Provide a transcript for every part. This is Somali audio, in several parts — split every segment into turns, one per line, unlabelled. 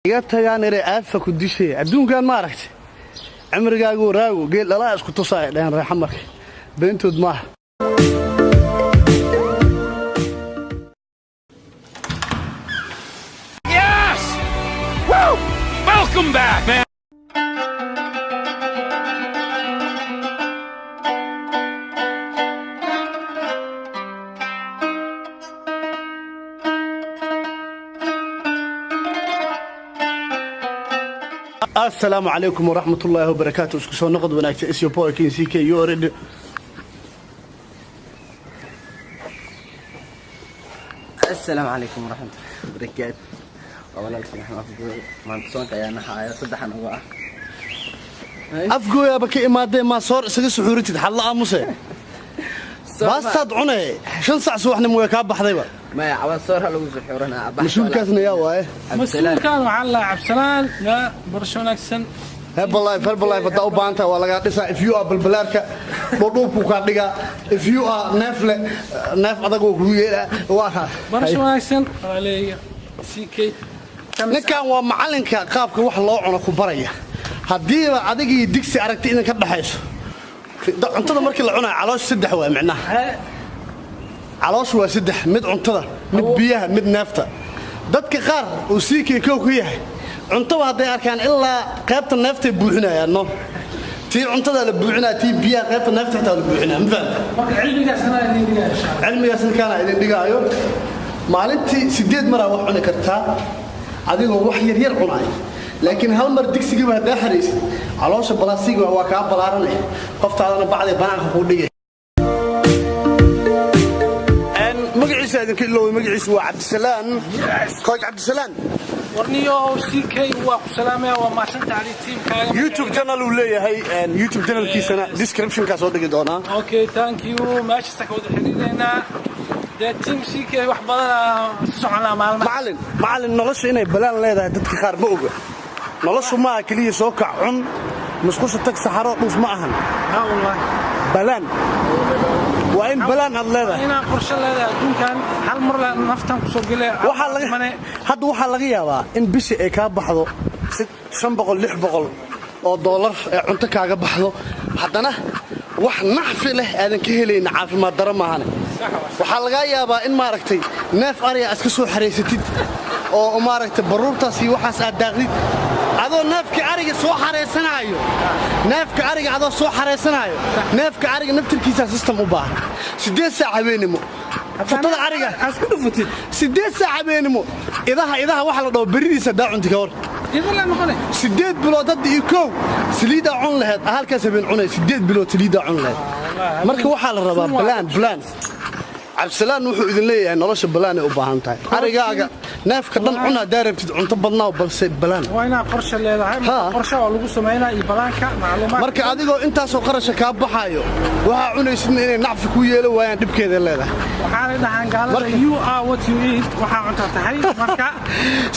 iga tagaan inay aafa ku dishay adduunkan ma aragtay cimrigaagu raago geel dhalaa isku tusay dhan raaxa marka beentood ma
Yes! Woo! Welcome back, man.
السلام عليكم ورحمة الله وبركاته. اسكو سو نقد وناكسي اسيو بوكين سي كي يو ريد.
السلام عليكم ورحمة الله وبركاته. أولا لكم نحن ما نتصونك يا نحايا صدحا هو
أفقو يا بكي إمادي ما صور سيدي سحورتي حلا آموسي بس تدعوني شن ساعة سوحنا مويكا بحضيبا
ما يا عوال صورها لو سحورنا
مسؤول كاسنا يا واي
مسؤول كان وعلى عبسلان لا برشلونة أحسن
هب الله فدا وبانتا ولا قادسا if you are بالبلاركا بدوبو كادغا if you are ناف ادغو كويلا waa
برشلونة أحسن علي سي كي
ninkan waa macalinka qaabka wax loo cuno ku baraya hadii adigii digsi aragtay in ka dhaxayso cuntada markii la cunayo caloosh saddex waa macnaha caloosh waa saddex mid cuntada mid biyaha mid neefta dadka qaar oo sii keekow ku yahay cuntada haday arkaan ilaa qaybta neefta buuxinayaan no tii cuntada la buuxinaa tii biyaha qaybta neefta taa la buuxinaa ma fahanta
marka cilmigaasna
kana idin dhigaayo maalintii 8 mar wax cuni kartaa adigoo wax yar yar cunay laakiin hal mar digsiga ba hadaa xariisid caloosha balaasiga waa ka balaaranay qoftaadana bacday banaanka ku dhigay magaciisa idin ka iloow magaciisa waa Cabdisalaan qoy Cabdisalaan
warniyo سي كي waa ku salaamaya waa ma santa ali teamkaaga
YouTube channel uu leeyahay YouTube channel kiisana description ka soo dhigi doona
okay thank you Manchester ka wada xiriirina the team سي كي wax badan soconaa
macallin nolosha inay balaan leedahay dadka qaar ma oga noloshu ma kaliya soo kacun musqusha tag saxaro dhus ma ahan
ha wallahi
balaan waa in balaan ad leedahay
ina qorshe leedahay adduunkan hal mar la naftan ku soo galay
waxa laga yaabaa in bishi ay ka baxdo 500 600 oo dollar ee cunto kaaga baxdo haddana wax naxfi leh aadan ka helayna caafimaad daro maahane waxa laga yaabaa in maaragtay neef ariga iska soo xareysatid oo maaragtay baruurtaas iyo waxaas aad daaqdid adoo neefka ariga soo xareysanayo neefka ariga naftirkiisa system u baahan 8 saac habeenimo fatada ariga asku dhufatid 8 saac habeenimo idaha waxa la dhaw baridiisa daacunti ka hor
idin la noqonay
8 bilood dad iyo koow saliida cun lahayd halkaas habeen cunay 8 bilood saliida cun lahayd marka waxa la rabaa plan Cabdisalaan wuxuu idin leeyahay nolosha balaan ay u baahan tahay arigaaga neefka dhan cuna daarabtid cunto badnaa balse balaan
waa ina qorshe leedahay qorshe oo lagu sameeynaa iyo balaanka macluumaad
marka adigoo intaas oo qarasha ka baxayo waxa cunaysid inay nacfi ku yeelo waayaan dibkeeda leedahay
waxaan dhahan gaalada you are what you eat waxa cunta tahay marka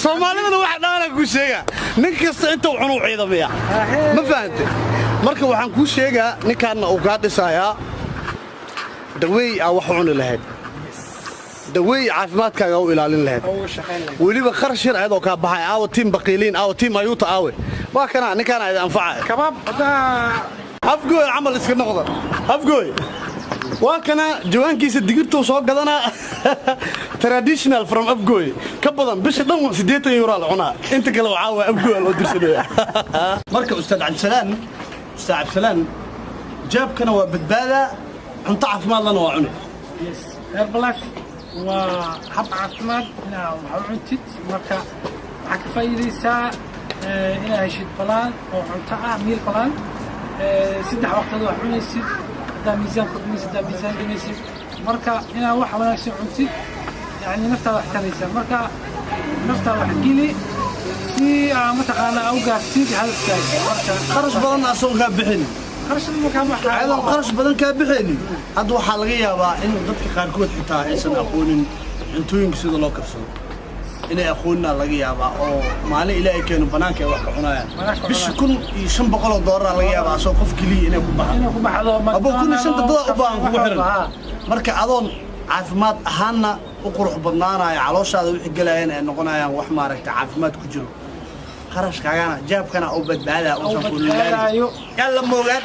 Soomaalida waxa dhaana ku sheega nin kasta inta uu cuno ciidamaya ma fahantay marka waxaan ku sheegaa ninkaana uu ka dhisayaa dawey wax cuni lahayd dawey caafimaadkaaga u ilaalin lahayd waliba kharash yar ayadoo ka baxay aaw team baqiiliin aaw team ayuuta aawe waa kana ninkan ay anfacay
kabaab
afgooy amal iska noqdo afgooy waa kana jawaankiisa digirtu soo gadana traditional from afgooy ka badan bisha dhan 8 euro la cunaa inta kale waa caawa afgooy loo dirsadaya marka ustaad Cabdisalaan jaabkana waa badbaada أنت عفمات لنا وعنك.
Yes. Herbalife وحب عفمات هنا وعنتت مركا حكفايدي ساعة هنا هيشيد بلان أو عنتاع ميل بلان سدح وقت هذا عنيسيد دا ميزان قدميسيد دا ميزان قدميسيد مركا هنا واحد وناكسي عنتت يعني نفتح واحد كريسة مركا نفتح واحد جيلي في متقانا أوقات سيد هذا الشيء مركا
خرج بلان أسوقها بحين قرش بدن ka bixini hada waxa laga yaabaa in dadka qaar kood xitaa aysan aqoonin cuntooyinka sida loo karsado inay aqoonna laga yaabaa oo maalin ilaahay keeno banaanka ay wax ka cunayaan bish $500 laga yaabaa soo qof kaliya inay ku baxdo abo kun shanta dad u baahan ku xiran marka adoon caafimaad ahaana u qurux badnaanaya calooshaada wixii galayeen ay noqonayaan wax maaragtay caafimaad ku jiro
kharashkaagana jaabkana u badbaada uusan ku liibaanayo yalla moogaan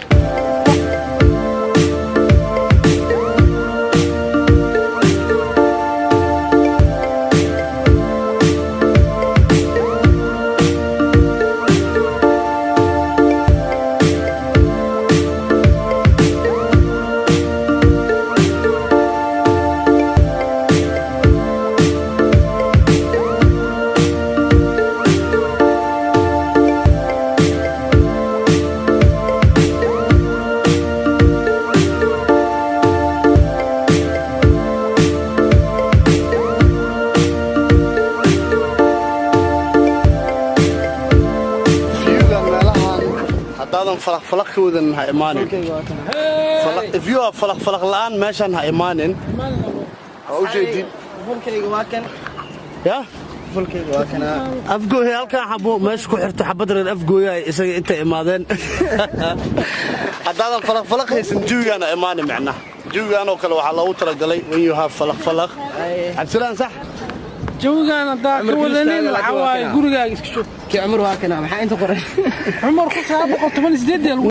فلق كودن هاي إيمانين if you are فلق الآن ماشان هاي إيمانين أوجدين
فلكيga waa kan
يا
فلكيga waa kan
أفجوه هالك حبوا ماش كحرت حبدر الأفجوه إذا أنت إيمانين هذا فلق هي سنجوي أنا إيماني معنا جوي أنا وكلو على وتر قلي when you have فلق عبسلان صح
جوجان هذا كولنين العواي قرقا يسكشوف
كي عمره هكذا maxaa inta qoray
عمر خصها بقى 8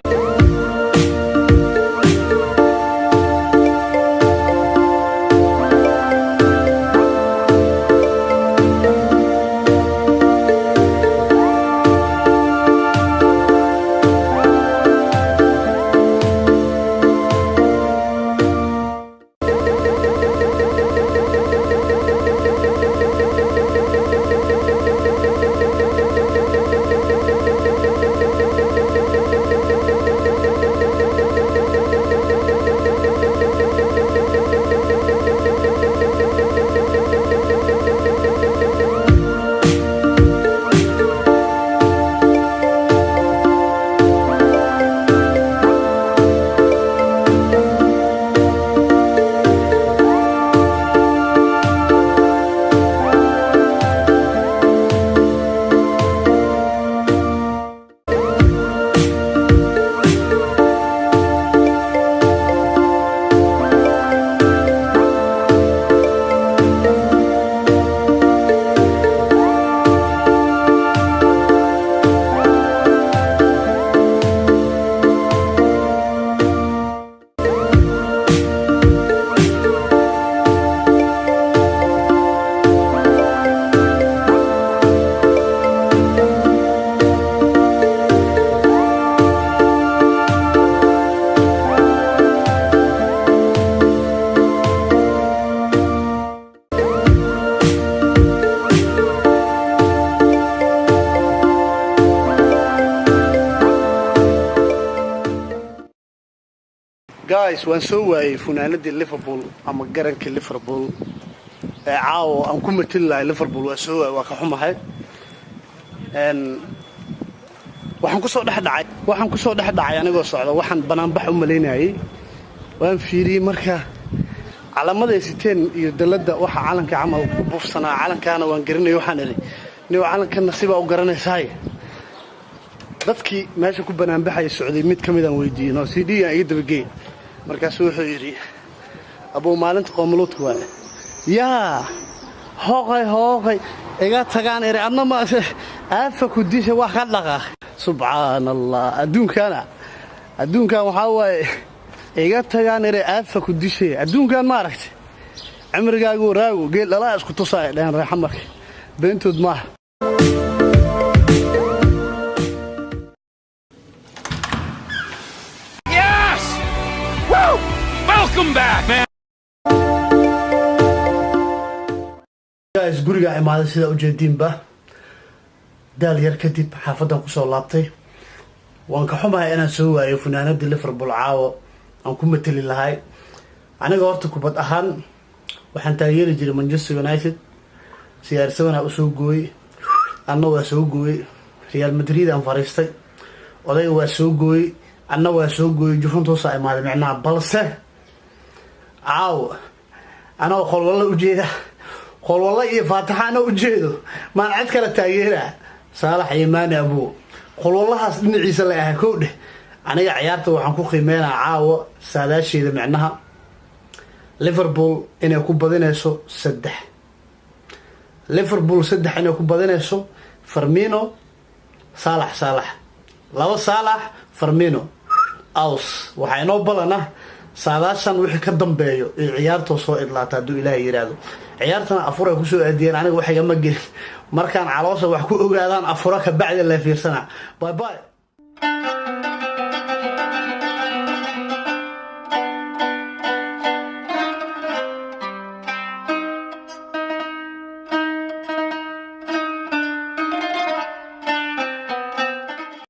guys waan soo waayay funaanadii Liverpool ama garanka Liverpool caawo aan ku matalaay Liverpool waa soo waayay waa ka xumahay waxaan ku soo dhaxdhacay anigoo socda waxaan banaan bax u maleynayay waan fiiriyay marka calamada siteen iyo dalada waxa calanka camal ku buufsanaa calankaana waan garanay waxaan iri niyo calanka nasiiba u garanaysaay dadkii meesha ku banaan baxay socday mid kamid aan weydiiyay no CD aan iga dabagay markaas wuxuu yiri abuu maalinta qoomuluudka waa yaa hooqay iga tagaan iri adna ma aafa ku disha wax ka dhaqa subhanallah adduunkan waxa waaye iga tagaan iri aafa ku dishay adduunkan ma aragtay cimrigaagu raago geel dhala isku tusaay dhan raaxa markay beentood ma
Welcome back, man.
guys guriga imaada sida u jeedinba daal yar kadib xaafadan ku soo laabtay waan ka xumahay inaan soo waayo funaanadii Liverpool caawo aan ku matali lahay aniga horta kubad ahaan waxaan taageeri jiray Manchester United CR7 u soo gooy anna waa soo gooy Real Madrid aan fariistay oday waa soo gooy anna waa soo gooy Juventus ay imaada macnaa balse caawo ana qol wala u jeeda qol wala iyo faataxana u jeedo maan cid kala taageera Saalax Iimaan Abu qol walahaas dhinaciisa la ah koodhe aniga ciyaarta waxaan ku qiimeynaa caawo saadaasheeda macnaha Liverpool inay ku badinayso 3 Liverpool 3 inay ku badinayso Firmino صالح لو صالح فرمينو أوس وحينو بلنا saadaashan wixii ka dambeeyo ee ciyaarto soo idlaata haduu Ilaahay yiraahdo ciyaartana afura ku soo aadiyeen aniga waxa iga ma gelin markaan caloosha wax ku ogaadaan afura ka bacdi la fiirsana bye bye